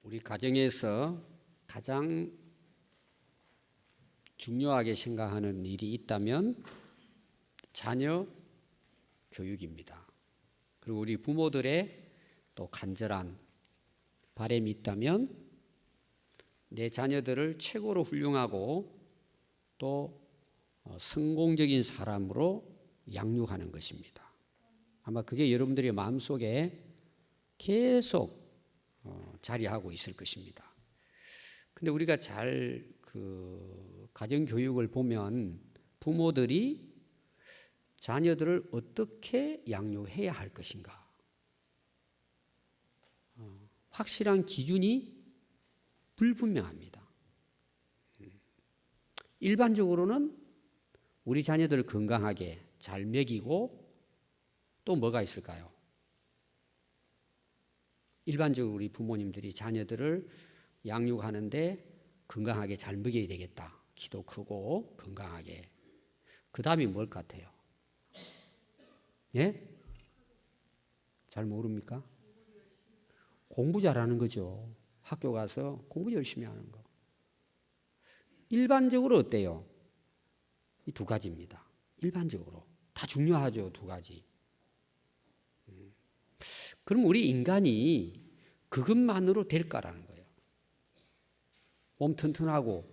우리 가정에서 가장 중요하게 생각하는 일이 있다면 자녀 교육입니다. 그리고 우리 부모들의 또 간절한 바람이 있다면 내 자녀들을 최고로 훌륭하고 또 성공적인 사람으로 양육하는 것입니다. 아마 그게 여러분들의 마음속에 계속 자리하고 있을 것입니다. 근데 우리가 잘 가정 교육을 보면 부모들이 자녀들을 어떻게 양육해야 할 것인가? 확실한 기준이 불분명합니다. 일반적으로는 우리 자녀들을 건강하게 잘 먹이고 또 뭐가 있을까요? 일반적으로 우리 부모님들이 자녀들을 양육하는데 건강하게 잘 먹여야 되겠다. 키도 크고 건강하게. 그 다음이 뭘 같아요? 예? 잘 모릅니까? 공부 잘하는 거죠. 학교 가서 공부 열심히 하는 거. 일반적으로 어때요? 이 두 가지입니다. 일반적으로. 다 중요하죠, 두 가지. 그럼 우리 인간이 그것만으로 될까라는 거예요. 몸 튼튼하고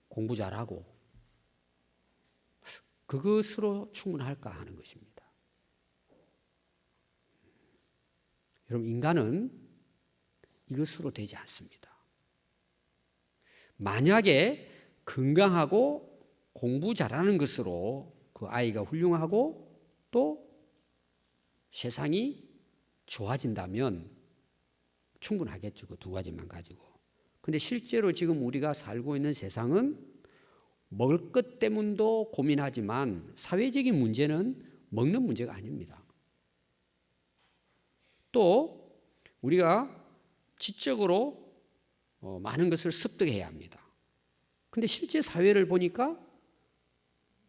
공부 잘하고 그것으로 충분할까 하는 것입니다. 여러분, 인간은 이것으로 되지 않습니다. 만약에 건강하고 공부 잘하는 것으로 그 아이가 훌륭하고 또 세상이 좋아진다면 충분하겠죠. 그 두 가지만 가지고. 근데 실제로 지금 우리가 살고 있는 세상은 먹을 것 때문도 고민하지만 사회적인 문제는 먹는 문제가 아닙니다. 또 우리가 지적으로 많은 것을 습득해야 합니다. 근데 실제 사회를 보니까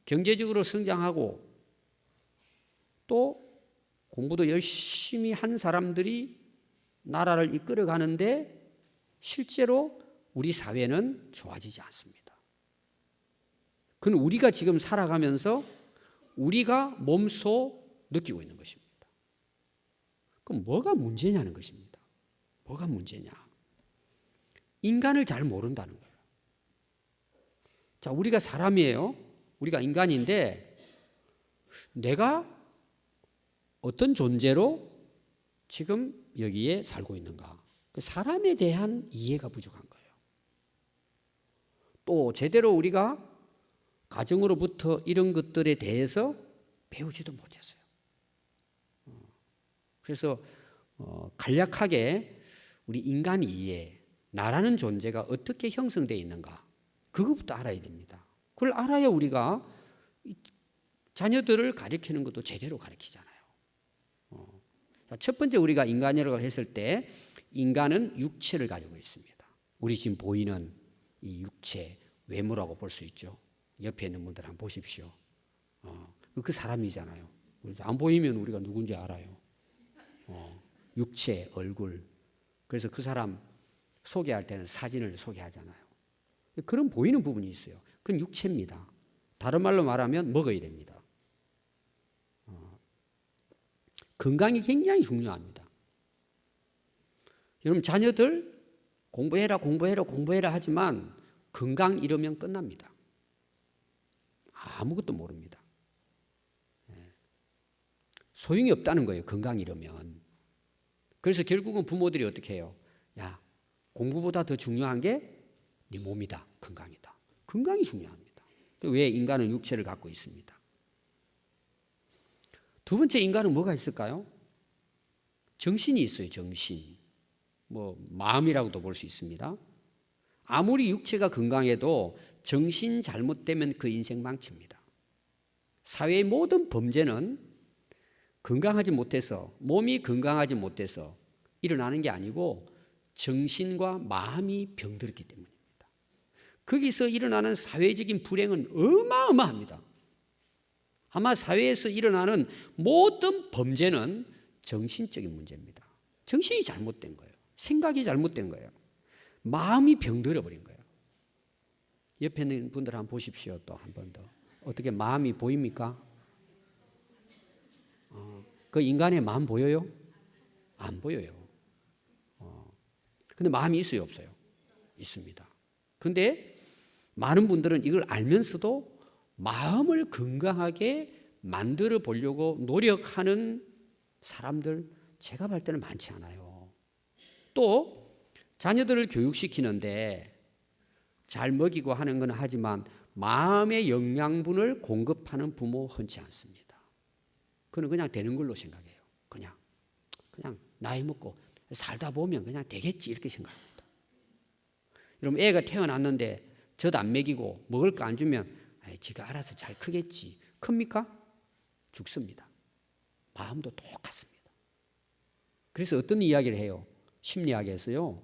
경제적으로 성장하고 또 공부도 열심히 한 사람들이 나라를 이끌어 가는데 실제로 우리 사회는 좋아지지 않습니다. 그건 우리가 지금 살아가면서 우리가 몸소 느끼고 있는 것입니다. 그럼 뭐가 문제냐는 것입니다. 뭐가 문제냐? 인간을 잘 모른다는 거예요. 자, 우리가 사람이에요. 우리가 인간인데 내가 어떤 존재로 지금 여기에 살고 있는가? 사람에 대한 이해가 부족한 거예요. 또 제대로 우리가 가정으로부터 이런 것들에 대해서 배우지도 못했어요. 그래서 간략하게 우리 인간 이해, 나라는 존재가 어떻게 형성되어 있는가? 그것부터 알아야 됩니다. 그걸 알아야 우리가 자녀들을 가르치는 것도 제대로 가르치잖아요. 첫 번째 우리가 인간이라고 했을 때 인간은 육체를 가지고 있습니다. 우리 지금 보이는 이 육체, 외모라고 볼 수 있죠. 옆에 있는 분들 한번 보십시오. 그 사람이잖아요. 안 보이면 우리가 누군지 알아요. 육체, 얼굴. 그래서 그 사람 소개할 때는 사진을 소개하잖아요. 그런 보이는 부분이 있어요. 그건 육체입니다. 다른 말로 말하면 먹어야 됩니다. 건강이 굉장히 중요합니다. 여러분, 자녀들 공부해라 하지만 건강 잃으면 끝납니다. 아무것도 모릅니다. 소용이 없다는 거예요. 건강 잃으면. 그래서 결국은 부모들이 어떻게 해요? 야, 공부보다 더 중요한 게 네 몸이다. 건강이다. 건강이 중요합니다. 왜 인간은 육체를 갖고 있습니다. 두 번째 인간은 뭐가 있을까요? 정신이 있어요. 정신. 마음이라고도 볼 수 있습니다. 아무리 육체가 건강해도 정신 잘못되면 그 인생 망칩니다. 사회의 모든 범죄는 건강하지 못해서, 몸이 건강하지 못해서 일어나는 게 아니고 정신과 마음이 병들었기 때문입니다. 거기서 일어나는 사회적인 불행은 어마어마합니다. 아마 사회에서 일어나는 모든 범죄는 정신적인 문제입니다. 정신이 잘못된 거예요. 생각이 잘못된 거예요. 마음이 병들어 버린 거예요. 옆에 있는 분들 한번 보십시오. 또 한 번 더. 어떻게 마음이 보입니까? 그 인간의 마음 보여요? 안 보여요. 근데 마음이 있어요, 없어요? 있습니다. 근데 많은 분들은 이걸 알면서도 마음을 건강하게 만들어 보려고 노력하는 사람들 제가 볼 때는 많지 않아요. 또 자녀들을 교육시키는데 잘 먹이고 하는 건 하지만 마음의 영양분을 공급하는 부모 흔치 않습니다. 그는 그냥 되는 걸로 생각해요. 그냥 나이 먹고 살다 보면 그냥 되겠지 이렇게 생각합니다. 여러분 애가 태어났는데 젖 안 먹이고 먹을 거 안 주면 지가 알아서 잘 크겠지. 큽니까? 죽습니다. 마음도 똑같습니다. 그래서 어떤 이야기를 해요? 심리학에서요.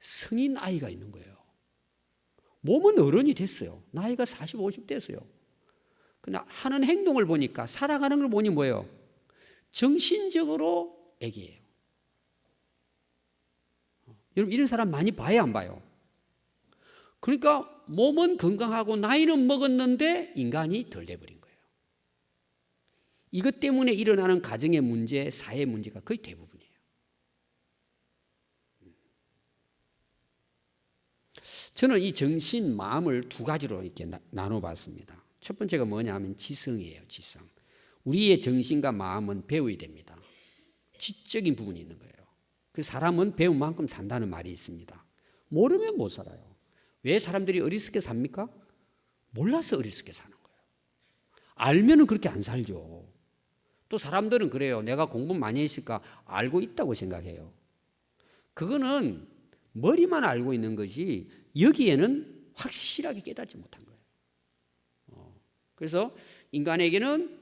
성인 아이가 있는 거예요. 몸은 어른이 됐어요. 나이가 40, 50 됐어요. 그러나 하는 행동을 보니까 살아가는 걸 보니 뭐예요? 정신적으로 애기예요. 여러분 이런 사람 많이 봐야 안 봐요? 그러니까 몸은 건강하고 나이는 먹었는데 인간이 덜 돼버린 거예요. 이것 때문에 일어나는 가정의 문제, 사회 문제가 거의 대부분이에요. 저는 이 정신, 마음을 두 가지로 이렇게 나눠봤습니다. 첫 번째가 뭐냐면 지성이에요. 지성. 우리의 정신과 마음은 배워야 됩니다. 지적인 부분이 있는 거예요. 그 사람은 배운 만큼 산다는 말이 있습니다. 모르면 못 살아요. 왜 사람들이 어리석게 삽니까? 몰라서 어리석게 사는 거예요. 알면은 그렇게 안 살죠. 또 사람들은 그래요. 내가 공부 많이 했을까? 알고 있다고 생각해요. 그거는 머리만 알고 있는 거지 여기에는 확실하게 깨닫지 못한 거예요. 그래서 인간에게는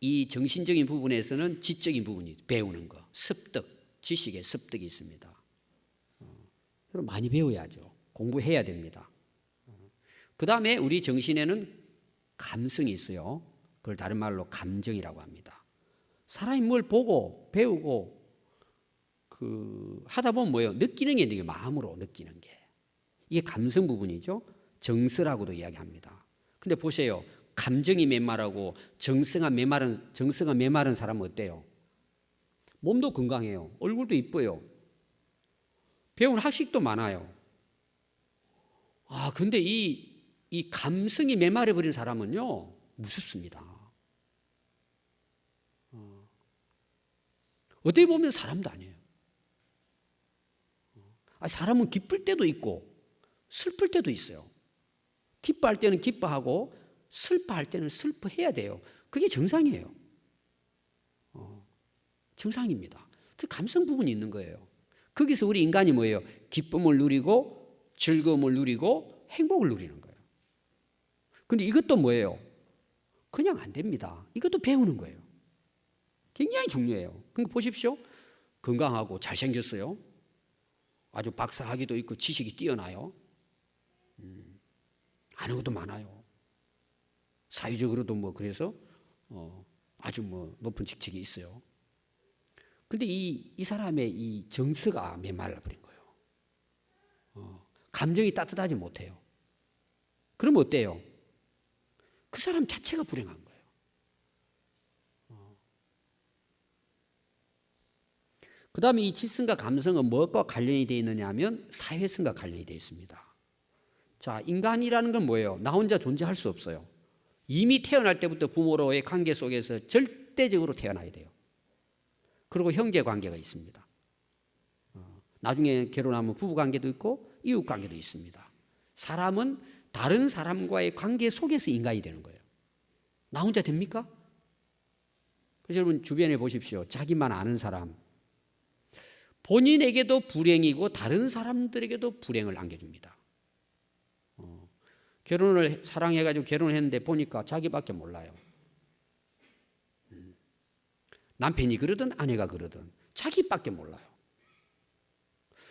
이 정신적인 부분에서는 지적인 부분이 배우는 거, 습득, 지식의 습득이 있습니다. 그럼 많이 배워야죠. 공부해야 됩니다. 그 다음에 우리 정신에는 감성이 있어요. 그걸 다른 말로 감정이라고 합니다. 사람이 뭘 보고 배우고 하다 보면 뭐예요? 느끼는 게 있는 게 마음으로 느끼는 게. 이게 감성 부분이죠. 정서라고도 이야기합니다. 근데 보세요. 감정이 메마르고 정서가 메마른 사람은 어때요? 몸도 건강해요. 얼굴도 이뻐요. 배운 학식도 많아요. 근데 이 감성이 메마르버린 사람은요, 무섭습니다. 어떻게 보면 사람도 아니에요. 사람은 기쁠 때도 있고 슬플 때도 있어요. 기뻐할 때는 기뻐하고 슬퍼할 때는 슬퍼해야 돼요. 그게 정상이에요. 정상입니다. 그 감성 부분이 있는 거예요. 거기서 우리 인간이 뭐예요? 기쁨을 누리고 즐거움을 누리고 행복을 누리는 거예요. 근데 이것도 뭐예요? 그냥 안 됩니다. 이것도 배우는 거예요. 굉장히 중요해요. 그러니까 보십시오. 건강하고 잘생겼어요. 아주 박사학위도 있고 지식이 뛰어나요. 아는 것도 많아요. 사회적으로도 그래서 아주 높은 직책이 있어요. 그런데 이 사람의 이 정서가 메말라 버린 거예요. 감정이 따뜻하지 못해요. 그럼 어때요? 그 사람 자체가 불행한 거예요. 그 다음에 이 지성과 감성은 무엇과 관련이 되어 있느냐 하면 사회성과 관련이 되어 있습니다. 자, 인간이라는 건 뭐예요? 나 혼자 존재할 수 없어요. 이미 태어날 때부터 부모로의 관계 속에서 절대적으로 태어나야 돼요. 그리고 형제 관계가 있습니다. 나중에 결혼하면 부부 관계도 있고 이웃 관계도 있습니다. 사람은 다른 사람과의 관계 속에서 인간이 되는 거예요. 나 혼자 됩니까? 그래서 여러분 주변에 보십시오. 자기만 아는 사람. 본인에게도 불행이고 다른 사람들에게도 불행을 안겨줍니다. 사랑해가지고 결혼을 했는데 보니까 자기밖에 몰라요. 남편이 그러든 아내가 그러든 자기밖에 몰라요.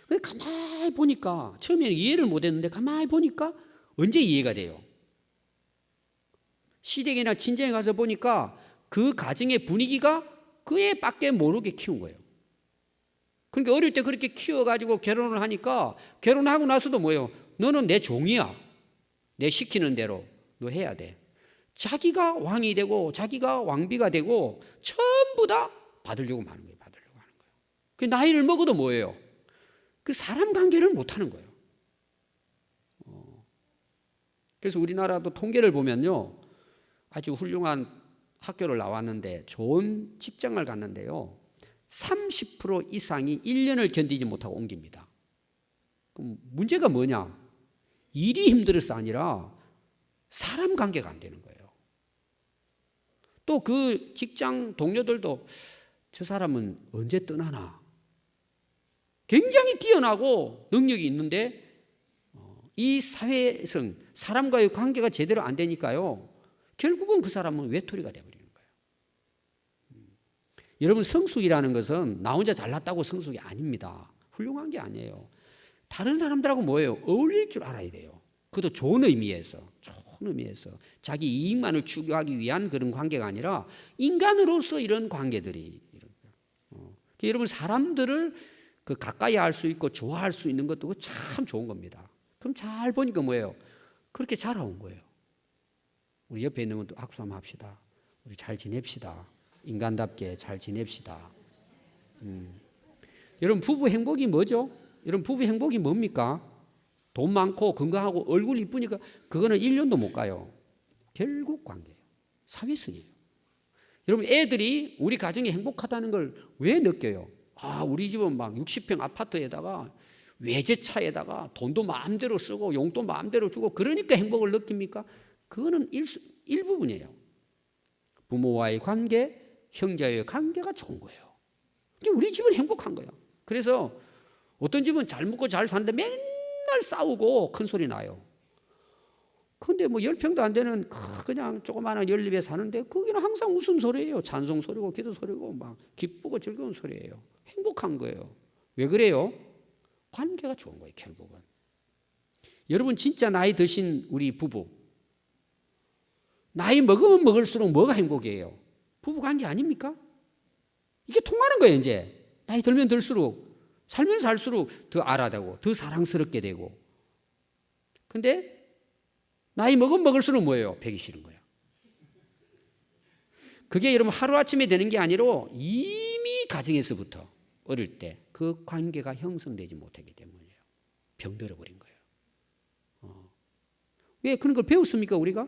근데 가만히 보니까 처음에는 이해를 못했는데 가만히 보니까 언제 이해가 돼요? 시댁이나 친정에 가서 보니까 그 가정의 분위기가 그 애밖에 모르게 키운 거예요. 그러니까 어릴 때 그렇게 키워가지고 결혼을 하니까 결혼하고 나서도 뭐예요? 너는 내 종이야. 내 시키는 대로 너 해야 돼. 자기가 왕이 되고 자기가 왕비가 되고 전부 다 받으려고 하는 거예요. 받으려고 하는 거예요. 그 나이를 먹어도 뭐예요? 그 사람 관계를 못 하는 거예요. 그래서 우리나라도 통계를 보면요. 아주 훌륭한 학교를 나왔는데 좋은 직장을 갔는데요. 30% 이상이 1년을 견디지 못하고 옮깁니다. 그럼 문제가 뭐냐? 일이 힘들어서 아니라 사람 관계가 안 되는 거예요. 또 그 직장 동료들도 저 사람은 언제 떠나나? 굉장히 뛰어나고 능력이 있는데 이 사회성, 사람과의 관계가 제대로 안 되니까요. 결국은 그 사람은 외톨이가 되어버리는 거예요. 여러분, 성숙이라는 것은 나 혼자 잘났다고 성숙이 아닙니다. 훌륭한 게 아니에요. 다른 사람들하고 뭐예요? 어울릴 줄 알아야 돼요. 그것도 좋은 의미에서, 자기 이익만을 추구하기 위한 그런 관계가 아니라 인간으로서 이런 관계들이. 여러분, 사람들을 그 가까이 할 수 있고 좋아할 수 있는 것도 참 좋은 겁니다. 그럼 잘 보니까 뭐예요? 그렇게 자라온 거예요. 우리 옆에 있는 것도 악수 한번 합시다. 우리 잘 지냅시다. 인간답게 잘 지냅시다. 여러분, 부부 행복이 뭐죠? 여러분, 부부 행복이 뭡니까? 돈 많고 건강하고 얼굴 이쁘니까 그거는 1년도 못 가요. 결국 관계예요. 사회성이에요. 여러분, 애들이 우리 가정이 행복하다는 걸 왜 느껴요? 아, 우리 집은 막 60평 아파트에다가 외제차에다가 돈도 마음대로 쓰고 용돈 마음대로 주고 그러니까 행복을 느낍니까? 그거는 일부분이에요. 부모와의 관계, 형제와의 관계가 좋은 거예요. 우리 집은 행복한 거예요. 그래서 어떤 집은 잘 먹고 잘 사는데 맨날 싸우고 큰 소리 나요. 근데 뭐 10평도 안 되는 그냥 조그마한 연립에 사는데 거기는 항상 웃음소리예요. 찬송소리고 기도소리고 막 기쁘고 즐거운 소리예요. 행복한 거예요. 왜 그래요? 관계가 좋은 거예요, 결국은. 여러분, 진짜 나이 드신 우리 부부, 나이 먹으면 먹을수록 뭐가 행복이에요? 부부 관계 아닙니까? 이게 통하는 거예요. 이제 나이 들면 들수록, 살면 살수록 더 알아되고 더 사랑스럽게 되고. 근데 나이 먹으면 먹을수록 뭐예요? 배기 싫은 거예요. 그게 여러분 하루아침에 되는 게 아니라 이미 가정에서부터 어릴 때 그 관계가 형성되지 못하기 때문이에요. 병들어 버린 거예요. 왜 그런 걸 배웠습니까, 우리가?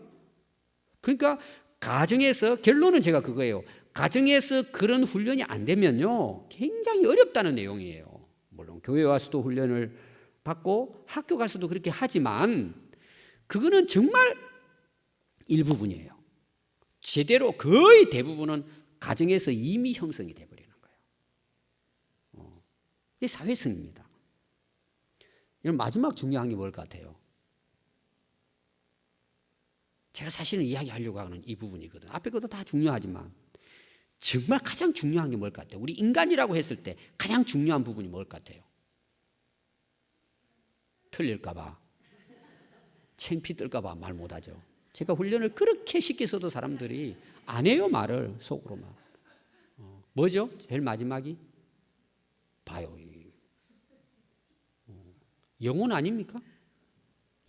그러니까 가정에서, 결론은 제가 그거예요. 가정에서 그런 훈련이 안 되면요, 굉장히 어렵다는 내용이에요. 물론 교회 와서도 훈련을 받고 학교 가서도 그렇게 하지만 그거는 정말 일부분이에요. 제대로 거의 대부분은 가정에서 이미 형성이 돼버리는 거예요. 이게 사회성입니다. 이런 마지막 중요한 게 뭘 같아요? 제가 사실은 이야기하려고 하는 이 부분이거든요. 앞에 것도 다 중요하지만 정말 가장 중요한 게 뭘 같아요? 우리 인간이라고 했을 때 가장 중요한 부분이 뭘 같아요? 틀릴까 봐, 창피 뜰까 봐 말 못하죠. 제가 훈련을 그렇게 쉽게 써도 사람들이 안 해요, 말을 속으로만. 뭐죠? 제일 마지막이? 봐요. 영혼 아닙니까?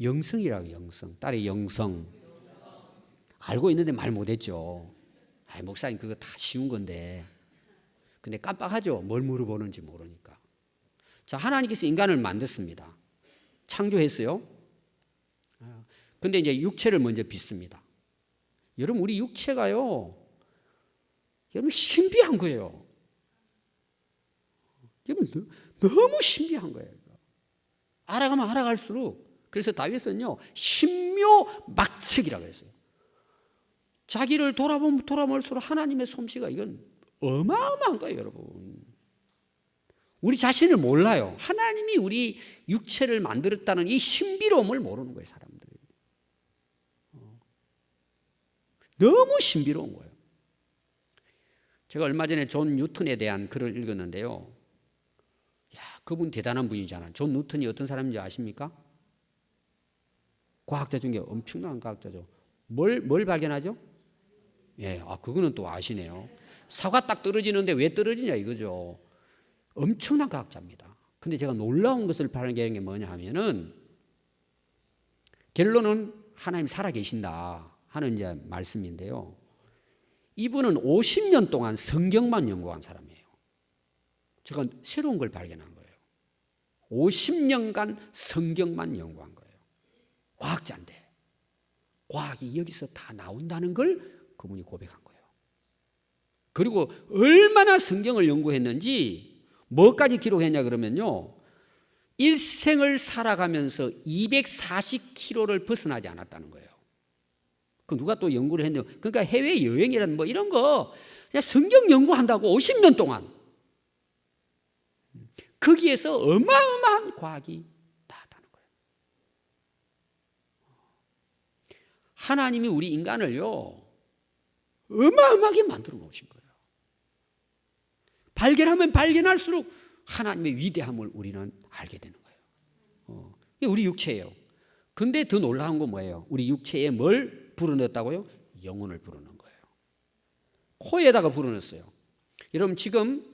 영성이라고. 영성. 딸의 영성. 알고 있는데 말 못했죠. 목사님 그거 다 쉬운 건데. 근데 깜빡하죠. 뭘 물어보는지 모르니까. 자, 하나님께서 인간을 만들었습니다. 창조했어요. 근데 이제 육체를 먼저 빚습니다. 여러분, 우리 육체가요, 여러분 신비한 거예요. 여러분 너무 신비한 거예요. 알아가면 알아갈수록. 그래서 다윗은요, 신묘막측이라고 했어요. 자기를 돌아보면 돌아볼수록 하나님의 솜씨가 이건 어마어마한 거예요, 여러분. 우리 자신을 몰라요. 하나님이 우리 육체를 만들었다는 이 신비로움을 모르는 거예요, 사람들이. 너무 신비로운 거예요. 제가 얼마 전에 존 뉴턴에 대한 글을 읽었는데요. 야, 그분 대단한 분이잖아요. 존 뉴턴이 어떤 사람인지 아십니까? 과학자 중에 엄청난 과학자죠. 뭘 발견하죠? 예, 그거는 또 아시네요. 사과 딱 떨어지는데 왜 떨어지냐 이거죠. 엄청난 과학자입니다. 근데 제가 놀라운 것을 발견한 게 뭐냐 하면은 결론은 하나님 살아계신다 하는 이제 말씀인데요. 이분은 50년 동안 성경만 연구한 사람이에요. 제가 새로운 걸 발견한 거예요. 50년간 성경만 연구한 거예요. 과학자인데 과학이 여기서 다 나온다는 걸 그분이 고백한 거예요. 그리고 얼마나 성경을 연구했는지 뭐까지 기록했냐 그러면요. 일생을 살아가면서 240km를 벗어나지 않았다는 거예요. 그 누가 또 연구를 했네요. 그러니까 해외 여행이란 뭐 이런 거 그냥 성경 연구한다고 50년 동안 거기에서 어마어마한 과학이 나왔다는 거예요. 하나님이 우리 인간을요 어마어마하게 만들어 놓으신 거예요. 발견하면 발견할수록 하나님의 위대함을 우리는 알게 되는 거예요. 이게 우리 육체예요. 근데 더 놀라운 건 뭐예요? 우리 육체에 뭘 불어넣었다고요? 영혼을 불어넣은 거예요. 코에다가 불어넣었어요. 여러분 지금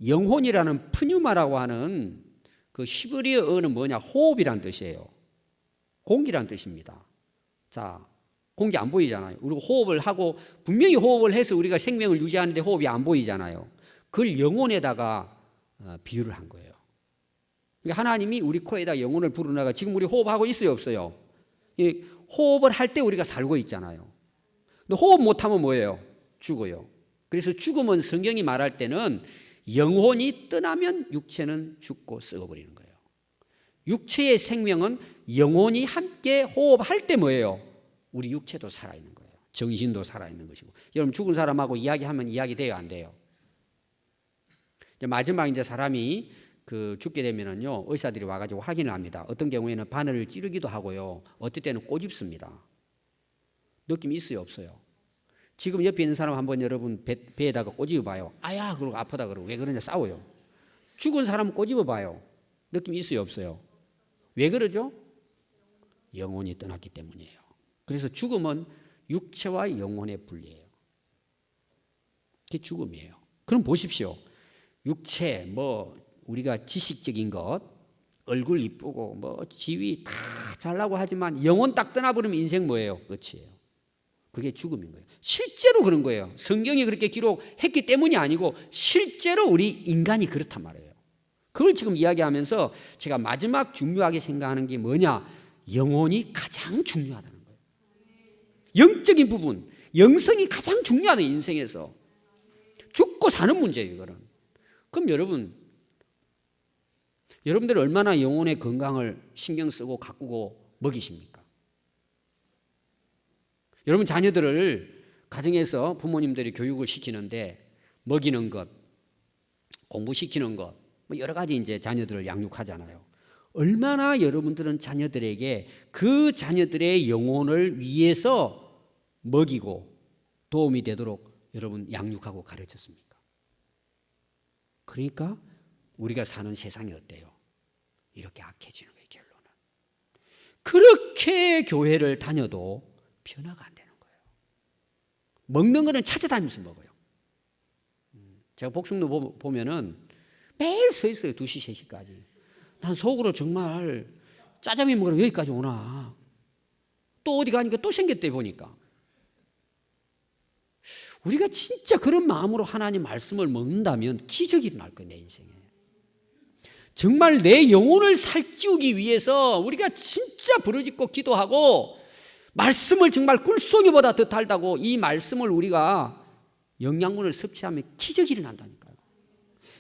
영혼이라는 푸뉴마라고 하는 그 히브리어어는 뭐냐? 호흡이란 뜻이에요. 공기란 뜻입니다. 자, 공기 안 보이잖아요. 우리가 호흡을 하고 분명히 호흡을 해서 우리가 생명을 유지하는데 호흡이 안 보이잖아요. 그걸 영혼에다가 비유를 한 거예요. 그러니까 하나님이 우리 코에다 영혼을 불어넣어가 지금 우리 호흡하고 있어요, 없어요? 호흡을 할 때 우리가 살고 있잖아요. 근데 호흡 못하면 뭐예요? 죽어요. 그래서 죽으면 성경이 말할 때는 영혼이 떠나면 육체는 죽고 썩어버리는 거예요. 육체의 생명은 영혼이 함께 호흡할 때 뭐예요? 우리 육체도 살아있는 거예요. 정신도 살아있는 것이고. 여러분 죽은 사람하고 이야기하면 이야기 돼요, 안 돼요? 마지막 이제 사람이 죽게 되면은요 의사들이 와가지고 확인을 합니다. 어떤 경우에는 바늘을 찌르기도 하고요. 어떨 때는 꼬집습니다. 느낌 있어요, 없어요? 지금 옆에 있는 사람 한번 여러분 배에다가 꼬집어 봐요. 아야 그러고 아프다 그러고 왜 그러냐 싸워요. 죽은 사람 꼬집어 봐요. 느낌 있어요, 없어요? 왜 그러죠? 영혼이 떠났기 때문이에요. 그래서 죽음은 육체와 영혼의 분리예요. 그게 죽음이에요. 그럼 보십시오. 육체 뭐 우리가 지식적인 것, 얼굴 이쁘고 뭐 지위 다 잘나고 하지만 영혼 딱 떠나버리면 인생 뭐예요? 끝이에요. 그게 죽음인 거예요. 실제로 그런 거예요. 성경이 그렇게 기록했기 때문이 아니고 실제로 우리 인간이 그렇단 말이에요. 그걸 지금 이야기하면서 제가 마지막 중요하게 생각하는 게 뭐냐? 영혼이 가장 중요하다는 거예요. 영적인 부분, 영성이 가장 중요하다 인생에서. 죽고 사는 문제예요, 이거는. 그럼 여러분들 얼마나 영혼의 건강을 신경 쓰고 가꾸고 먹이십니까? 여러분 자녀들을 가정에서 부모님들이 교육을 시키는데 먹이는 것, 공부시키는 것, 뭐 여러 가지 이제 자녀들을 양육하잖아요. 얼마나 여러분들은 자녀들에게 그 자녀들의 영혼을 위해서 먹이고 도움이 되도록 여러분 양육하고 가르쳤습니까? 그러니까 우리가 사는 세상이 어때요? 이렇게 악해지는 거예요, 결론은. 그렇게 교회를 다녀도 변화가 안 되는 거예요. 먹는 거는 찾아다니면서 먹어요. 제가 복숭로 보면은 매일 서 있어요. 2시, 3시까지. 난 속으로 정말 짜장면 먹으러 여기까지 오나. 또 어디 가니까 또 생겼대 보니까. 우리가 진짜 그런 마음으로 하나님 말씀을 먹는다면 기적이 일어날 거예요, 내 인생에. 정말 내 영혼을 살찌우기 위해서 우리가 진짜 부르짖고 기도하고 말씀을 정말 꿀송이보다 더 달다고 이 말씀을 우리가 영양분을 섭취하면 기적이 일어난다니까요.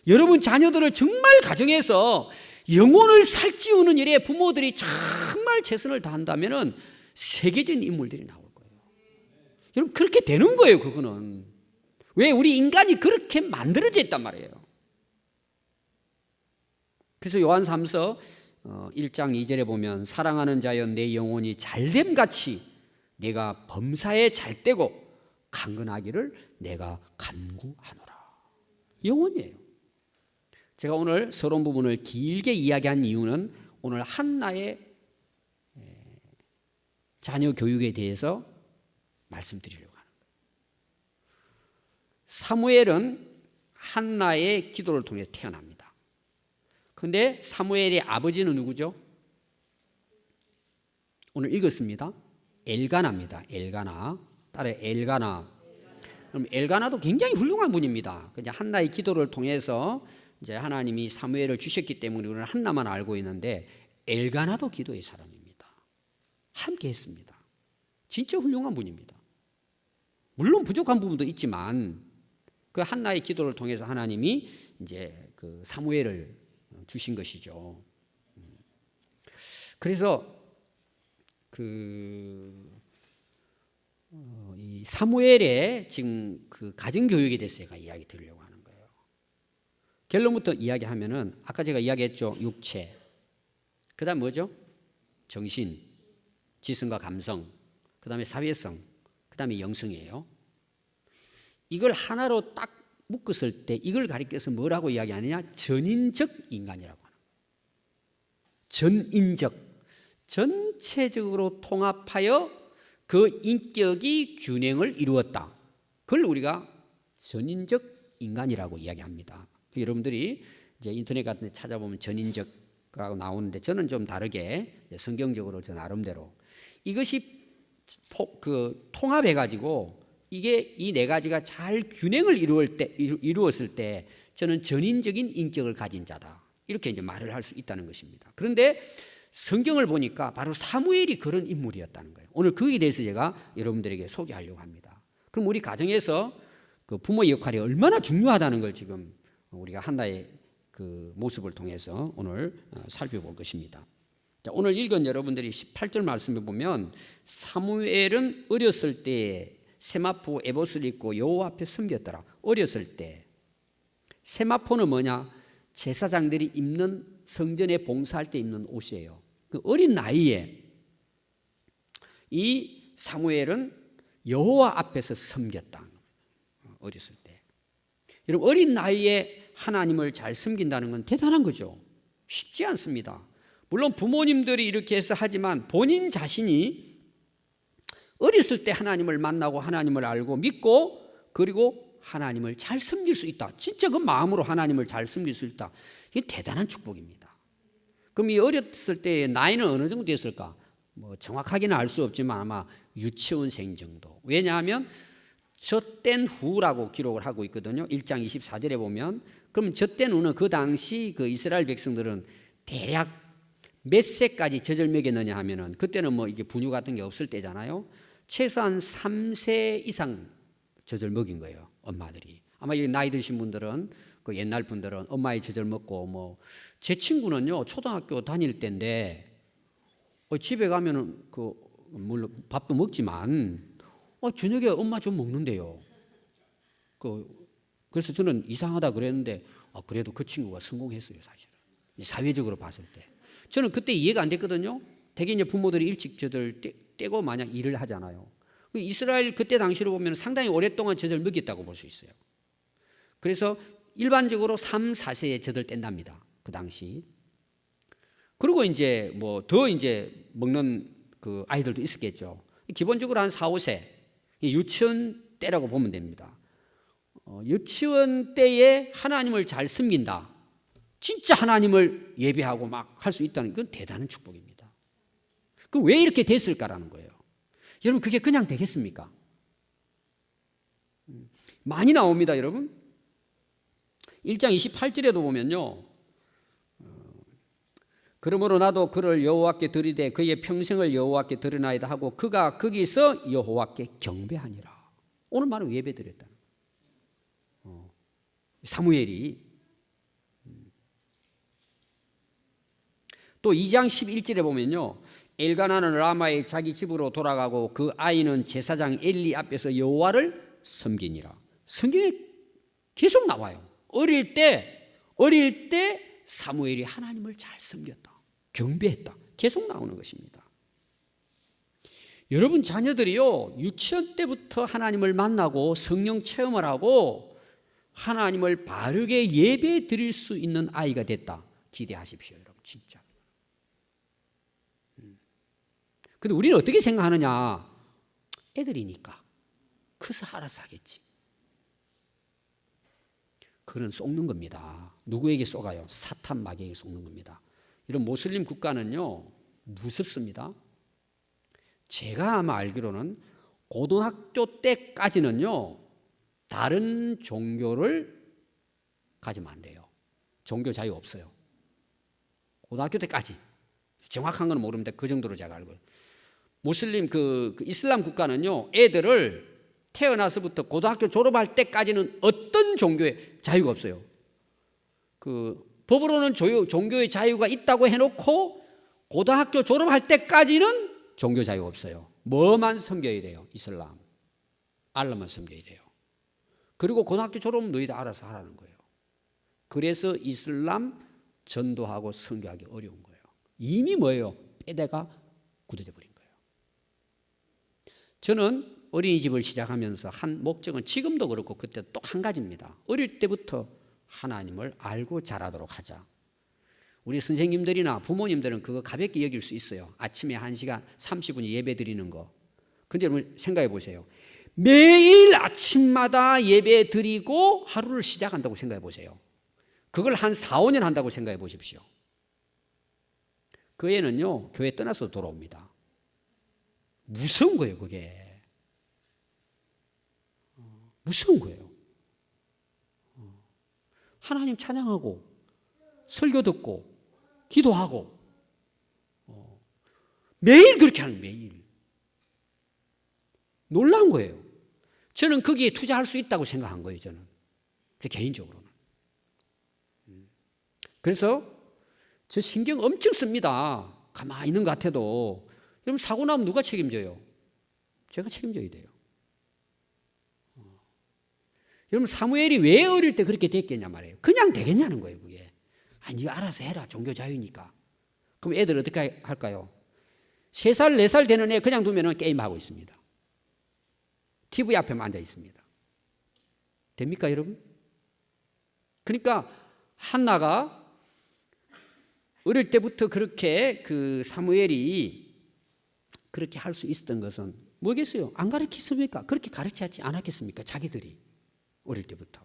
여러분 자녀들을 정말 가정에서 영혼을 살찌우는 일에 부모들이 정말 최선을 다한다면 세계적인 인물들이 나올 거예요. 여러분 그렇게 되는 거예요. 그거는. 왜? 우리 인간이 그렇게 만들어져 있단 말이에요. 그래서 요한 3서 1장 2절에 보면 사랑하는 자여 내 영혼이 잘됨같이 내가 범사에 잘되고 강건하기를 내가 간구하노라. 영혼이에요. 제가 오늘 서론 부분을 길게 이야기한 이유는 오늘 한나의 자녀 교육에 대해서 말씀드리려고 하는 거예요. 사무엘은 한나의 기도를 통해서 태어납니다. 근데 사무엘의 아버지는 누구죠? 오늘 읽었습니다. 엘가나입니다. 엘가나. 따라 엘가나. 그럼 엘가나도 굉장히 훌륭한 분입니다. 그냥 한나의 기도를 통해서 이제 하나님이 사무엘을 주셨기 때문에 우리는 한나만 알고 있는데 엘가나도 기도의 사람입니다. 함께 했습니다. 진짜 훌륭한 분입니다. 물론 부족한 부분도 있지만 그 한나의 기도를 통해서 하나님이 이제 그 사무엘을 주신 것이죠. 그래서 이 사무엘의 지금 그 가정 교육에 대해서 제가 이야기 드리려고 하는 거예요. 결론부터 이야기하면은 아까 제가 이야기했죠. 육체. 그다음 뭐죠? 정신, 지성과 감성. 그다음에 사회성. 그다음에 영성이에요. 이걸 하나로 딱 묶었을 때 이걸 가리켜서 뭐라고 이야기하느냐? 전인적 인간이라고 하는 거예요. 전인적. 전체적으로 통합하여 그 인격이 균형을 이루었다. 그걸 우리가 전인적 인간이라고 이야기합니다. 여러분들이 이제 인터넷 같은 데 찾아보면 전인적하고 나오는데 저는 좀 다르게 성경적으로 저 나름대로 이것이 통합해 가지고 이게 이 네 가지가 잘 균형을 이루었을 때 저는 전인적인 인격을 가진 자다. 이렇게 이제 말을 할 수 있다는 것입니다. 그런데 성경을 보니까 바로 사무엘이 그런 인물이었다는 거예요. 오늘 거기에 대해서 제가 여러분들에게 소개하려고 합니다. 그럼 우리 가정에서 그 부모의 역할이 얼마나 중요하다는 걸 지금 우리가 한나의 그 모습을 통해서 오늘 살펴볼 것입니다. 자, 오늘 읽은 여러분들이 18절 말씀에 보면 사무엘은 어렸을 때 세마포 에봇을 입고 여호와 앞에 섬겼더라. 어렸을 때. 세마포는 뭐냐? 제사장들이 입는 성전에 봉사할 때 입는 옷이에요. 그 어린 나이에 이 사무엘은 여호와 앞에서 섬겼다. 어렸을 때. 여러분 어린 나이에 하나님을 잘 섬긴다는 건 대단한 거죠. 쉽지 않습니다. 물론 부모님들이 이렇게 해서 하지만 본인 자신이 어렸을 때 하나님을 만나고 하나님을 알고 믿고 그리고 하나님을 잘 섬길 수 있다. 진짜 그 마음으로 하나님을 잘 섬길 수 있다. 이게 대단한 축복입니다. 그럼 이 어렸을 때 나이는 어느 정도 됐을까? 뭐 정확하게는 알 수 없지만 아마 유치원생 정도. 왜냐하면 젖된 후라고 기록을 하고 있거든요. 1장 24절에 보면 그럼 젖된 후는 그 당시 그 이스라엘 백성들은 대략 몇 세까지 젖을 먹였느냐 하면은 그때는 뭐 이게 분유 같은 게 없을 때잖아요. 최소한 3세 이상 젖을 먹인 거예요. 엄마들이. 아마 나이 드신 분들은 그 옛날 분들은 엄마의 젖을 먹고 뭐 제 친구는요 초등학교 다닐 때인데 집에 가면은 그 물론 밥도 먹지만 저녁에 엄마 좀 먹는데요. 그래서 저는 이상하다 그랬는데 그래도 그 친구가 성공했어요 사실은. 사회적으로 봤을 때. 저는 그때 이해가 안 됐거든요. 대개 이제 부모들이 일찍 젖을 떼고 만약 일을 하잖아요. 이스라엘 그때 당시로 보면 상당히 오랫동안 젖을 먹였다고 볼 수 있어요. 그래서 일반적으로 3, 4세에 젖을 뗀답니다. 그 당시. 그리고 이제 뭐 더 이제 먹는 그 아이들도 있었겠죠. 기본적으로 한 4, 5세 유치원 때라고 보면 됩니다. 유치원 때에 하나님을 잘 섬긴다. 진짜 하나님을 예배하고 막 할 수 있다는 건 대단한 축복입니다. 그럼 왜 이렇게 됐을까라는 거예요. 여러분 그게 그냥 되겠습니까? 많이 나옵니다 여러분. 1장 28절에도 보면요. 그러므로 나도 그를 여호와께 드리되 그의 평생을 여호와께 드리나이다 하고 그가 거기서 여호와께 경배하니라. 오늘 말은 예배 드렸다. 사무엘이 또 2장 11절에 보면요. 엘가나는 라마의 자기 집으로 돌아가고 그 아이는 제사장 엘리 앞에서 여호와를 섬기니라. 성경에 계속 나와요. 어릴 때 사무엘이 하나님을 잘 섬겼다. 경배했다. 계속 나오는 것입니다. 여러분 자녀들이요. 유치원 때부터 하나님을 만나고 성령 체험을 하고 하나님을 바르게 예배 드릴 수 있는 아이가 됐다. 기대하십시오 여러분 진짜. 근데 우리는 어떻게 생각하느냐? 애들이니까 커서 알아서 하겠지. 그는 속는 겁니다. 누구에게 쏘가요? 사탄 마귀에게 속는 겁니다. 이런 모슬림 국가는요, 무섭습니다. 제가 아마 알기로는 고등학교 때까지는요, 다른 종교를 가지면 안 돼요. 종교 자유 없어요. 고등학교 때까지. 정확한 건 모르는데 그 정도로 제가 알고요. 모슬림 그 이슬람 국가는요, 애들을 태어나서부터 고등학교 졸업할 때까지는 어떤 종교에 자유가 없어요. 법으로는 종교의 자유가 있다고 해놓고 고등학교 졸업할 때까지는 종교 자유가 없어요. 뭐만 섬겨야 돼요? 이슬람. 알라만 섬겨야 돼요. 그리고 고등학교 졸업은 너희들 알아서 하라는 거예요. 그래서 이슬람 전도하고 선교하기 어려운 거예요. 이미 뭐예요? 뼈대가 굳어져 버린 거예요. 저는 어린이집을 시작하면서 한 목적은 지금도 그렇고 그때 또 한 가지입니다. 어릴 때부터 하나님을 알고 자라도록 하자. 우리 선생님들이나 부모님들은 그거 가볍게 여길 수 있어요. 아침에 1시간 30분 예배 드리는 거. 근데 여러분 생각해 보세요. 매일 아침마다 예배 드리고 하루를 시작한다고 생각해 보세요. 그걸 한 4, 5년 한다고 생각해 보십시오. 그 애는요, 교회 떠나서 돌아옵니다. 무서운 거예요, 그게. 무서운 거예요. 하나님 찬양하고 설교 듣고 기도하고 매일 그렇게 하는, 매일. 놀라운 거예요. 저는 거기에 투자할 수 있다고 생각한 거예요, 저는. 개인적으로는. 그래서 저 신경 엄청 씁니다. 가만히 있는 것 같아도. 여러분 사고 나면 누가 책임져요? 제가 책임져야 돼요. 여러분 사무엘이 왜 어릴 때 그렇게 됐겠냐 말이에요. 그냥 되겠냐는 거예요, 그게. 아니, 네가 알아서 해라. 종교 자유니까. 그럼 애들 어떻게 할까요? 3살, 4살 되는 애 그냥 두면 게임하고 있습니다. TV 앞에만 앉아 있습니다. 됩니까, 여러분? 그러니까 한나가 어릴 때부터 그렇게 사무엘이 그렇게 할 수 있었던 것은 뭐겠어요? 안 가르쳤습니까? 그렇게 가르치지 않았겠습니까? 자기들이 어릴 때부터.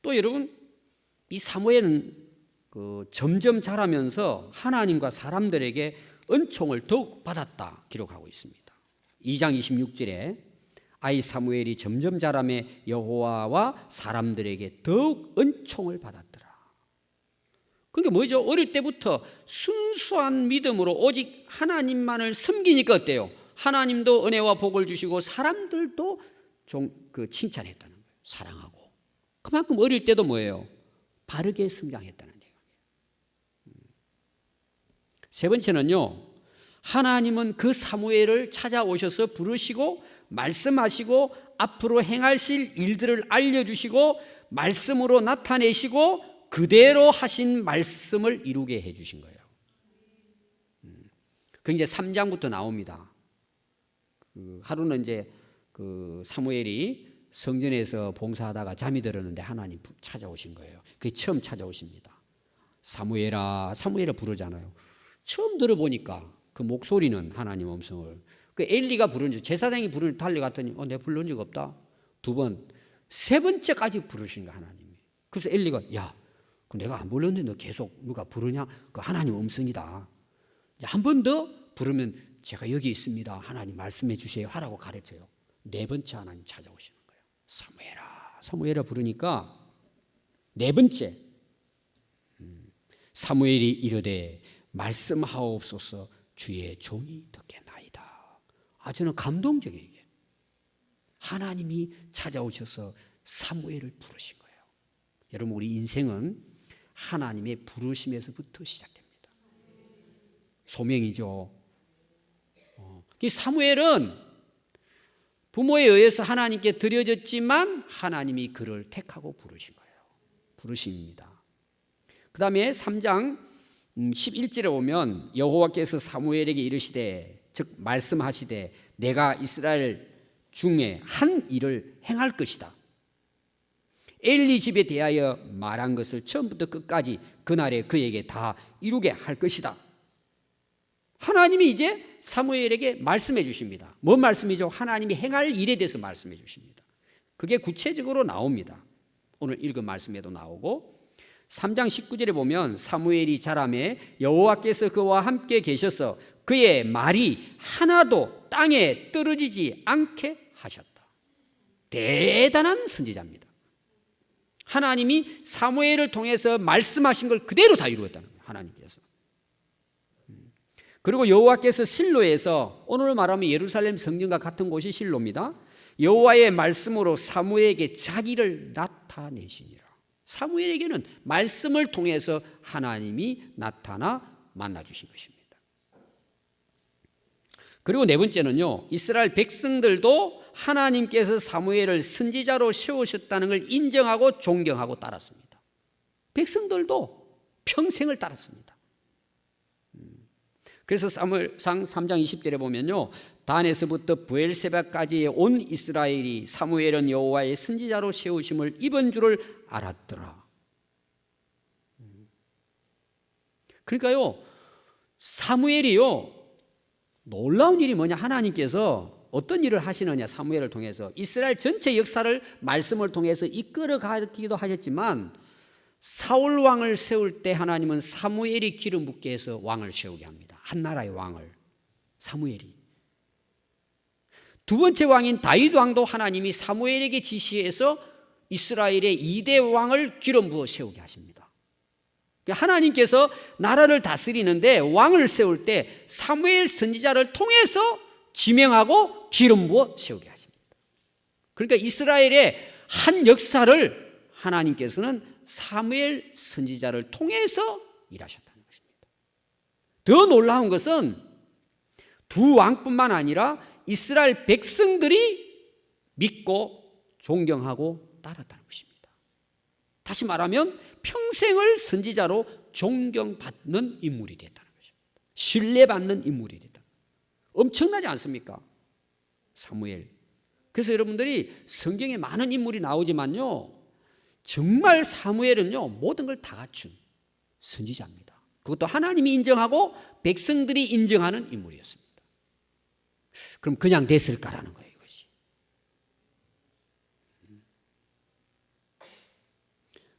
또 여러분, 이 사무엘은 점점 자라면서 하나님과 사람들에게 은총을 더욱 받았다 기록하고 있습니다. 2장 26절에 아이 사무엘이 점점 자라매 여호와와 사람들에게 더욱 은총을 받았더라. 그러니까 뭐죠? 어릴 때부터 순수한 믿음으로 오직 하나님만을 섬기니까 어때요? 하나님도 은혜와 복을 주시고 사람들도 칭찬했다는 거예요. 사랑하고. 그만큼 어릴 때도 뭐예요? 바르게 성장했다는 얘기예요. 세 번째는요, 하나님은 그 사무엘을 찾아오셔서 부르시고 말씀하시고 앞으로 행하실 일들을 알려주시고 말씀으로 나타내시고 그대로 하신 말씀을 이루게 해주신 거예요. 그 이제 3장부터 나옵니다. 하루는 이제 사무엘이 성전에서 봉사하다가 잠이 들었는데 하나님 찾아오신 거예요. 그게 처음 찾아오십니다. 사무엘아, 사무엘아 부르잖아요. 처음 들어보니까 그 목소리는 하나님 음성을. 그 엘리가 부르는, 제사장이 부르는 달려갔더니 내가 불른 적 없다. 2번, 3번째까지 부르신 거야, 하나님이. 그래서 엘리가 야, 내가 안 불렀는데 너 계속 누가 부르냐? 그 하나님 음성이다. 한 번 더 부르면 제가 여기 있습니다. 하나님 말씀해 주세요. 하라고 가르쳐요. 4번째 하나님 찾아오시는 거예요. 사무엘아, 사무엘아 부르니까 4번째 사무엘이 이르되 말씀하옵소서 주의 종이 듣겠나이다. 저는 감동적이에요. 이게. 하나님이 찾아오셔서 사무엘을 부르신 거예요. 여러분 우리 인생은 하나님의 부르심에서부터 시작됩니다. 소명이죠. 사무엘은 부모에 의해서 하나님께 드려졌지만 하나님이 그를 택하고 부르신 거예요. 부르심입니다. 그 다음에 3장 11절에 오면 여호와께서 사무엘에게 이르시되 즉 말씀하시되 내가 이스라엘 중에 한 일을 행할 것이다. 엘리 집에 대하여 말한 것을 처음부터 끝까지 그날에 그에게 다 이루게 할 것이다. 하나님이 이제 사무엘에게 말씀해 주십니다. 뭔 말씀이죠? 하나님이 행할 일에 대해서 말씀해 주십니다. 그게 구체적으로 나옵니다. 오늘 읽은 말씀에도 나오고 3장 19절에 보면 사무엘이 자라매 여호와께서 그와 함께 계셔서 그의 말이 하나도 땅에 떨어지지 않게 하셨다. 대단한 선지자입니다. 하나님이 사무엘을 통해서 말씀하신 걸 그대로 다 이루었다는 거예요. 하나님께서. 그리고 여호와께서 실로에서, 오늘 말하면 예루살렘 성전과 같은 곳이 실로입니다. 여호와의 말씀으로 사무엘에게 자기를 나타내시니라. 사무엘에게는 말씀을 통해서 하나님이 나타나 만나주신 것입니다. 그리고 네 번째는요, 이스라엘 백성들도 하나님께서 사무엘을 선지자로 세우셨다는 걸 인정하고 존경하고 따랐습니다. 백성들도 평생을 따랐습니다. 그래서 사무엘상 3장 20절에 보면요, 단에서부터 브엘세바까지의 온 이스라엘이 사무엘은 여호와의 선지자로 세우심을 입은 줄을 알았더라. 그러니까요, 사무엘이요, 놀라운 일이 뭐냐, 하나님께서 어떤 일을 하시느냐, 사무엘을 통해서 이스라엘 전체 역사를 말씀을 통해서 이끌어 가기도 하셨지만, 사울 왕을 세울 때 하나님은 사무엘이 기름 붓게 해서 왕을 세우게 합니다. 한 나라의 왕을, 사무엘이. 두 번째 왕인 다윗 왕도 하나님이 사무엘에게 지시해서 이스라엘의 2대 왕을 기름 부어 세우게 하십니다. 하나님께서 나라를 다스리는데 왕을 세울 때 사무엘 선지자를 통해서 지명하고 기름 부어 세우게 하십니다. 그러니까 이스라엘의 한 역사를 하나님께서는 사무엘 선지자를 통해서 일하셨다는 것입니다. 더 놀라운 것은 두 왕뿐만 아니라 이스라엘 백성들이 믿고 존경하고 따랐다는 것입니다. 다시 말하면 평생을 선지자로 존경받는 인물이 됐다는 것입니다. 신뢰받는 인물이 됐다. 엄청나지 않습니까? 사무엘. 그래서 여러분들이 성경에 많은 인물이 나오지만요, 정말 사무엘은요, 모든 걸 다 갖춘 선지자입니다. 그것도 하나님이 인정하고 백성들이 인정하는 인물이었습니다. 그럼 그냥 됐을까라는 거예요, 이것이.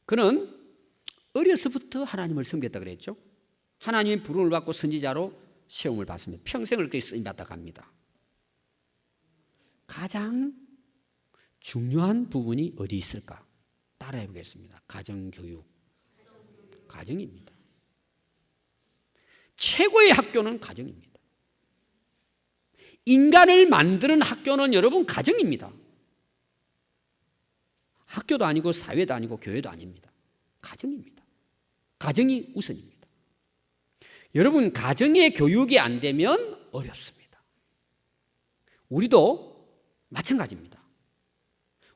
그는 어려서부터 하나님을 섬겼다 그랬죠. 하나님의 부름을 받고 선지자로 시험을 받습니다. 평생을 그렇게 쓰임받다 갑니다. 가장 중요한 부분이 어디 있을까? 따라해 보겠습니다. 가정교육. 가정입니다. 최고의 학교는 가정입니다. 인간을 만드는 학교는 여러분 가정입니다. 학교도 아니고 사회도 아니고 교회도 아닙니다. 가정입니다. 가정이 우선입니다. 여러분, 가정의 교육이 안 되면 어렵습니다. 우리도 마찬가지입니다.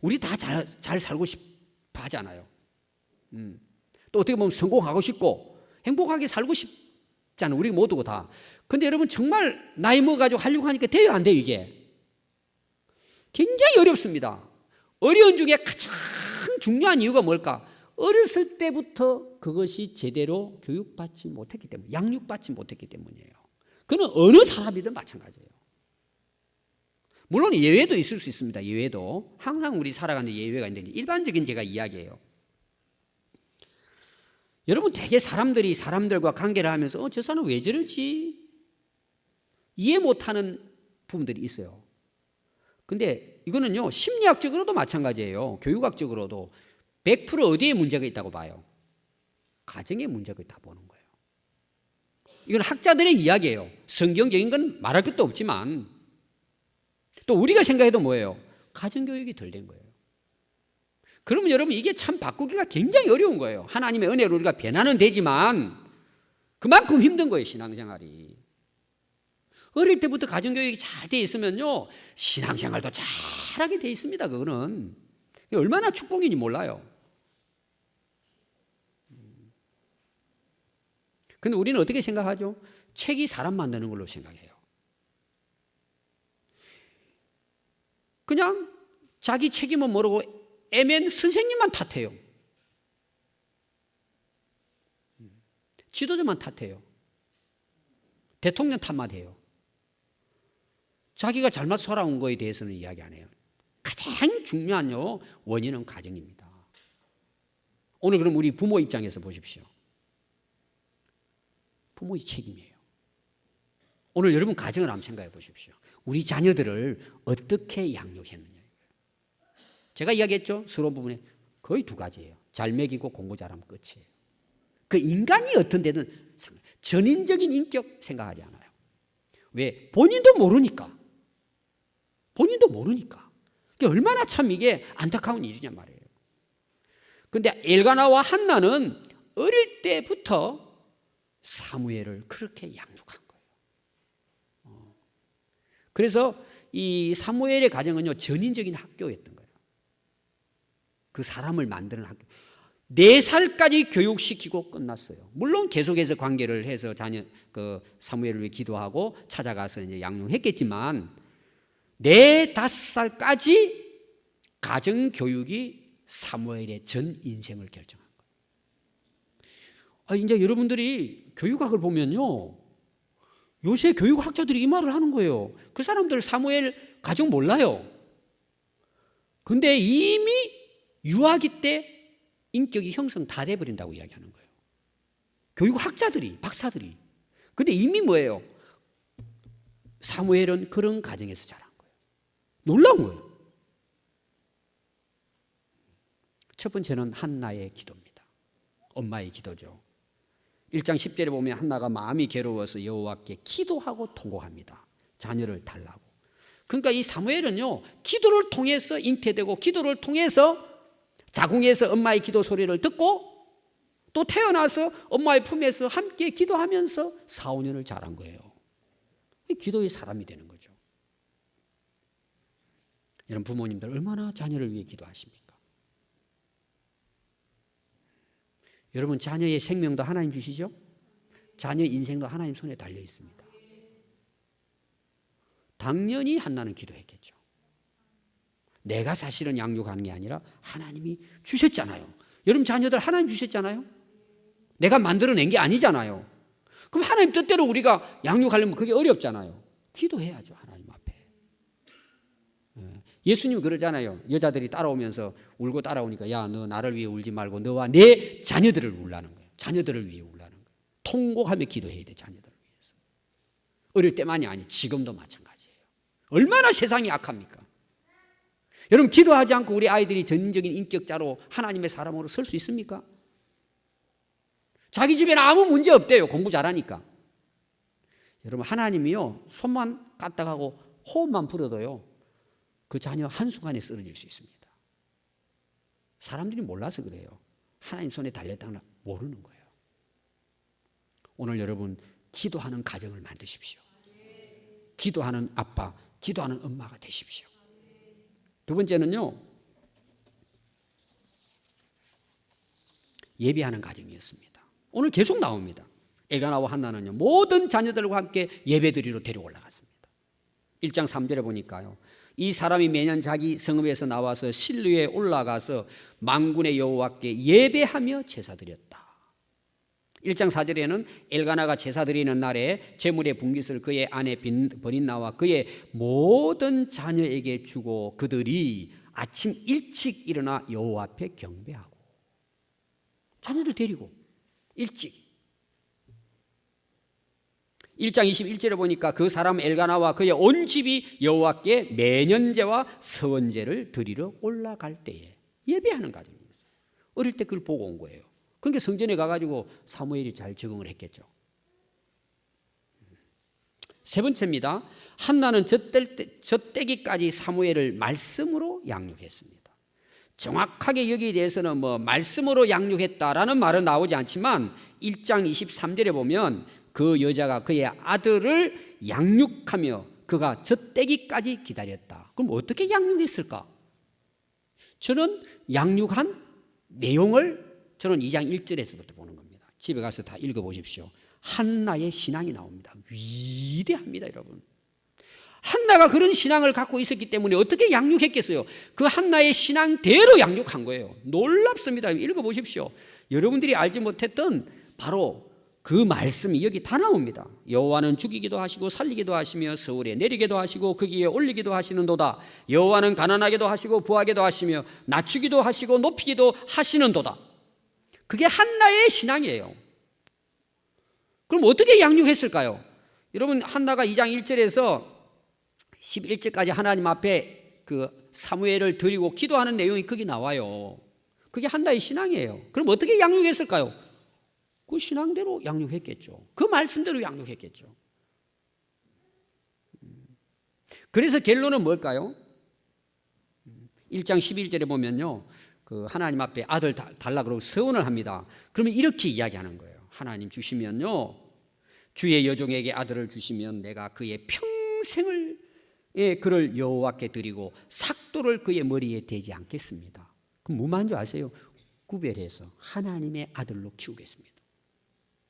우리 다 잘 살고 싶어 하잖아요. 또 어떻게 보면 성공하고 싶고 행복하게 살고 싶잖아요. 우리 모두가 다. 근데 여러분, 정말 나이 먹어가지고 하려고 하니까 돼요, 안 돼요? 이게 굉장히 어렵습니다. 어려운 중에 가장 중요한 이유가 뭘까? 어렸을 때부터 그것이 제대로 교육받지 못했기 때문에, 양육받지 못했기 때문이에요. 그는 어느 사람이든 마찬가지예요. 물론 예외도 있을 수 있습니다. 예외도 항상 우리 살아가는 예외가 있는데, 일반적인 제가 이야기예요. 여러분, 되게 사람들이 사람들과 관계를 하면서 저 사람 왜 저러지? 이해 못하는 부분들이 있어요. 근데 이거는요, 심리학적으로도 마찬가지예요. 교육학적으로도 100% 어디에 문제가 있다고 봐요? 가정에 문제가 있다고 보는 거예요. 이건 학자들의 이야기예요. 성경적인 건 말할 것도 없지만, 또 우리가 생각해도 뭐예요? 가정교육이 덜 된 거예요. 그러면 여러분, 이게 참 바꾸기가 굉장히 어려운 거예요. 하나님의 은혜로 우리가 변화는 되지만 그만큼 힘든 거예요, 신앙생활이. 어릴 때부터 가정교육이 잘 돼 있으면요, 신앙생활도 잘하게 돼 있습니다. 그거는 얼마나 축복인지 몰라요. 근데 우리는 어떻게 생각하죠? 책이 사람 만드는 걸로 생각해요. 그냥 자기 책임은 모르고 애맨 선생님만 탓해요. 지도자만 탓해요. 대통령 탓만 해요. 자기가 잘못 살아온 거에 대해서는 이야기 안 해요. 가장 중요한 원인은 가정입니다. 오늘 그럼 우리 부모 입장에서 보십시오. 부모의 책임이에요. 오늘 여러분 가정을 한번 생각해 보십시오. 우리 자녀들을 어떻게 양육했느냐. 제가 이야기했죠. 서론 부분에 거의 두 가지예요. 잘 먹이고 공부 잘하면 끝이에요. 그 인간이 어떤 데든 전인적인 인격 생각하지 않아요. 왜? 본인도 모르니까. 본인도 모르니까. 얼마나 참 이게 안타까운 일이냐 말이에요. 그런데 엘가나와 한나는 어릴 때부터 사무엘을 그렇게 양육한 거예요. 그래서 이 사무엘의 가정은요, 전인적인 학교였던 거예요. 그 사람을 만드는 학교. 4살까지 교육시키고 끝났어요. 물론 계속해서 관계를 해서 자녀 그 사무엘을 위해 기도하고 찾아가서 이제 양육했겠지만 4, 5살까지 가정 교육이 사무엘의 전 인생을 결정한 거예요. 이제 여러분들이 교육학을 보면요, 요새 교육학자들이 이 말을 하는 거예요. 그 사람들 사무엘 가정 몰라요. 근데 이미 유아기 때 인격이 형성 다 돼버린다고 이야기하는 거예요. 교육학자들이, 박사들이. 근데 이미 뭐예요? 사무엘은 그런 가정에서 자란 거예요. 놀라운 거예요. 첫 번째는 한나의 기도입니다. 엄마의 기도죠. 1장 10절에 보면 한나가 마음이 괴로워서 여호와께 기도하고 통곡합니다. 자녀를 달라고. 그러니까 이 사무엘은요, 기도를 통해서 잉태되고 기도를 통해서 자궁에서 엄마의 기도 소리를 듣고 또 태어나서 엄마의 품에서 함께 기도하면서 4, 5년을 자란 거예요. 기도의 사람이 되는 거죠. 여러분 부모님들 얼마나 자녀를 위해 기도하십니까? 여러분 자녀의 생명도 하나님 주시죠? 자녀 인생도 하나님 손에 달려 있습니다. 당연히 한나는 기도했겠죠. 내가 사실은 양육하는 게 아니라 하나님이 주셨잖아요. 여러분 자녀들 하나님 주셨잖아요. 내가 만들어낸 게 아니잖아요. 그럼 하나님 뜻대로 우리가 양육하려면 그게 어렵잖아요. 기도해야죠, 하나님 앞에. 예수님이 그러잖아요. 여자들이 따라오면서 울고 따라오니까 야, 너 나를 위해 울지 말고 너와 내 자녀들을 울라는 거예요. 자녀들을 위해 울라는 거예요. 통곡하며 기도해야 돼, 자녀들을 위해서. 어릴 때만이 아니 지금도 마찬가지예요. 얼마나 세상이 악합니까? 여러분 기도하지 않고 우리 아이들이 전인적인 인격자로 하나님의 사람으로 설 수 있습니까? 자기 집에는 아무 문제 없대요. 공부 잘하니까. 여러분 하나님이요, 손만 까딱하고 호흡만 불어도요, 그 자녀 한순간에 쓰러질 수 있습니다. 사람들이 몰라서 그래요. 하나님 손에 달렸다는 모르는 거예요. 오늘 여러분 기도하는 가정을 만드십시오. 기도하는 아빠, 기도하는 엄마가 되십시오. 두 번째는요, 예배하는 가정이었습니다. 오늘 계속 나옵니다. 엘가나와 한나는요, 모든 자녀들과 함께 예배드리러 데리고 올라갔습니다. 1장 3절에 보니까요, 이 사람이 매년 자기 성읍에서 나와서 실루에 올라가서 만군의 여호와께 예배하며 제사드렸다. 1장 4절에는 엘가나가 제사드리는 날에 제물의 분깃을 그의 아내 버린나와 그의 모든 자녀에게 주고 그들이 아침 일찍 일어나 여호와 앞에 경배하고, 자녀들 데리고 일찍. 1장 21절에 보니까 그 사람 엘가나와 그의 온 집이 여호와께 매년제와 서원제를 드리러 올라갈 때에 예배하는 가정이었어요. 어릴 때 그걸 보고 온 거예요. 그러니까 성전에 가가지고 사무엘이 잘 적응을 했겠죠. 세 번째입니다. 한나는 젖대기까지 사무엘을 말씀으로 양육했습니다. 정확하게 여기에 대해서는 말씀으로 양육했다라는 말은 나오지 않지만 1장 23절에 보면 그 여자가 그의 아들을 양육하며 그가 젖대기까지 기다렸다. 그럼 어떻게 양육했을까? 저는 양육한 내용을 저는 2장 1절에서부터 보는 겁니다. 집에 가서 다 읽어보십시오. 한나의 신앙이 나옵니다. 위대합니다, 여러분. 한나가 그런 신앙을 갖고 있었기 때문에 어떻게 양육했겠어요? 그 한나의 신앙대로 양육한 거예요. 놀랍습니다. 읽어보십시오. 여러분들이 알지 못했던 바로 그 말씀이 여기 다 나옵니다. 여호와는 죽이기도 하시고 살리기도 하시며 서울에 내리기도 하시고 거기에 올리기도 하시는도다. 여호와는 가난하게도 하시고 부하게도 하시며 낮추기도 하시고 높이기도 하시는도다. 그게 한나의 신앙이에요. 그럼 어떻게 양육했을까요? 여러분 한나가 2장 1절에서 11절까지 하나님 앞에 그 사무엘을 드리고 기도하는 내용이 거기 나와요. 그게 한나의 신앙이에요. 그럼 어떻게 양육했을까요? 그 신앙대로 양육했겠죠. 그 말씀대로 양육했겠죠. 그래서 결론은 뭘까요? 1장 11절에 보면요, 그 하나님 앞에 아들 달라 그러고 서원을 합니다. 그러면 이렇게 이야기하는 거예요. 하나님 주시면요, 주의 여종에게 아들을 주시면 내가 그의 평생을 그를 여호와께 드리고 삭도를 그의 머리에 대지 않겠습니다. 그럼 뭐만 줄 아세요? 구별해서 하나님의 아들로 키우겠습니다.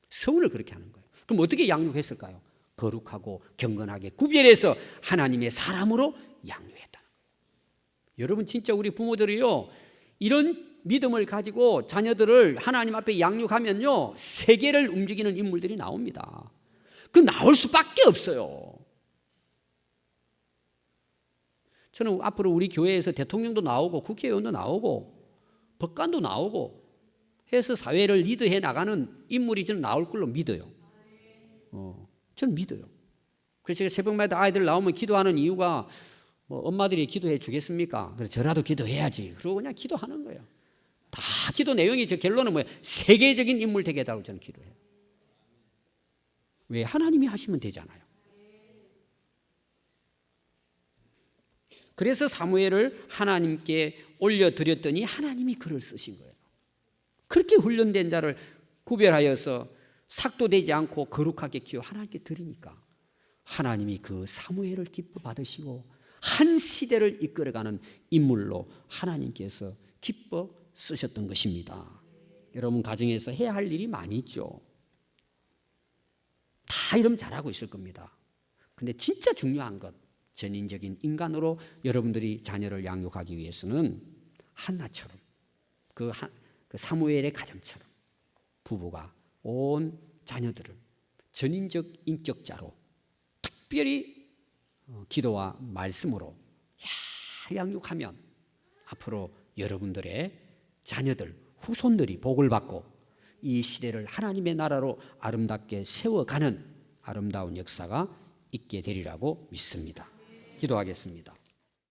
서원을 그렇게 하는 거예요. 그럼 어떻게 양육했을까요? 거룩하고 경건하게 구별해서 하나님의 사람으로 양육했다는 거예요. 여러분 진짜 우리 부모들이요, 이런 믿음을 가지고 자녀들을 하나님 앞에 양육하면요, 세계를 움직이는 인물들이 나옵니다. 그 나올 수밖에 없어요. 저는 앞으로 우리 교회에서 대통령도 나오고 국회의원도 나오고 법관도 나오고 해서 사회를 리드해 나가는 인물이 저는 나올 걸로 믿어요. 저는 믿어요. 그래서 제가 새벽마다 아이들 나오면 기도하는 이유가 뭐 엄마들이 기도해 주겠습니까? 그래서 저라도 기도해야지. 그러고 그냥 기도하는 거예요. 다 기도 내용이 저 결론은 뭐예요? 세계적인 인물 되게 해달라고 저는 기도해요. 왜? 하나님이 하시면 되잖아요. 그래서 사무엘을 하나님께 올려드렸더니 하나님이 그를 쓰신 거예요. 그렇게 훈련된 자를 구별하여서 삭도되지 않고 거룩하게 키워 하나님께 드리니까 하나님이 그 사무엘을 기뻐 받으시고 한 시대를 이끌어가는 인물로 하나님께서 기뻐 쓰셨던 것입니다. 여러분 가정에서 해야 할 일이 많이 있죠. 다 이러면 잘하고 있을 겁니다. 근데 진짜 중요한 것, 전인적인 인간으로 여러분들이 자녀를 양육하기 위해서는 한나처럼 그 사무엘의 가정처럼 부부가 온 자녀들을 전인적 인격자로 특별히 기도와 말씀으로 잘 양육하면 앞으로 여러분들의 자녀들, 후손들이 복을 받고 이 시대를 하나님의 나라로 아름답게 세워가는 아름다운 역사가 있게 되리라고 믿습니다. 기도하겠습니다.